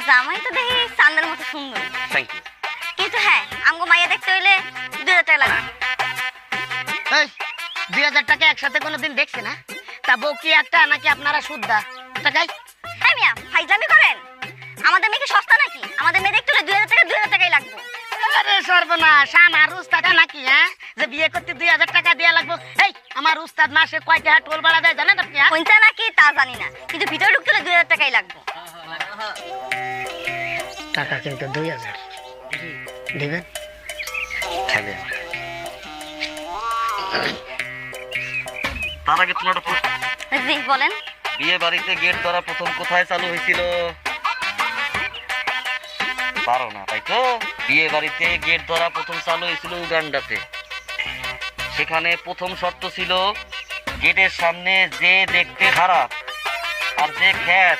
জামাই তো দেখি চান্দের মতো সুন্দর, থ্যাংক ইউ। কিন্তু হ্যাঁ আমগো মাইয়া দেখতে হইলে 2000 টাকা লাগবে। এই 2000 টাকা একসাথে কোনোদিন দেখছে না? তা বউ কি একটা নাকি আপনারা শুদ্ধা টাকাই? হ্যাঁ মিয়া ফাইজলামি করেন, আমাদের মেয়ে কি সস্তা নাকি? আমাদের মেয়ে দেখতে হলে 2000 টাকাই লাগবে। আরে সর্বনাশ, আমার উস্তাদ নাকি হ্যাঁ যে বিয়ে করতে 2000 টাকা দেয়া লাগবে? এই আমার উস্তাদ মাসে কয় টাকা টোল ভাড়া দেয় জানেন আপনি? কোনটা নাকি তা জানি না, কিন্তু ভিতরে ঢুকতে হলে 2000 টাকাই লাগবে। টাকা কিন্তু 2000 দিবেন? খাবেন। তার আগে তোমার একটা প্রশ্ন। জি বলেন। বিয়ে বাড়িতে গেট ধরা প্রথম কোথায় চালু হয়েছিল? পারো না তাই তো? বিয়ে বাড়িতে গেট ধরা প্রথম চালু হয়েছিল উগান্ডাতে। সেখানে প্রথম শর্ত ছিল গেটের সামনে যে দেখতে খারাপ আর যে খ্যাত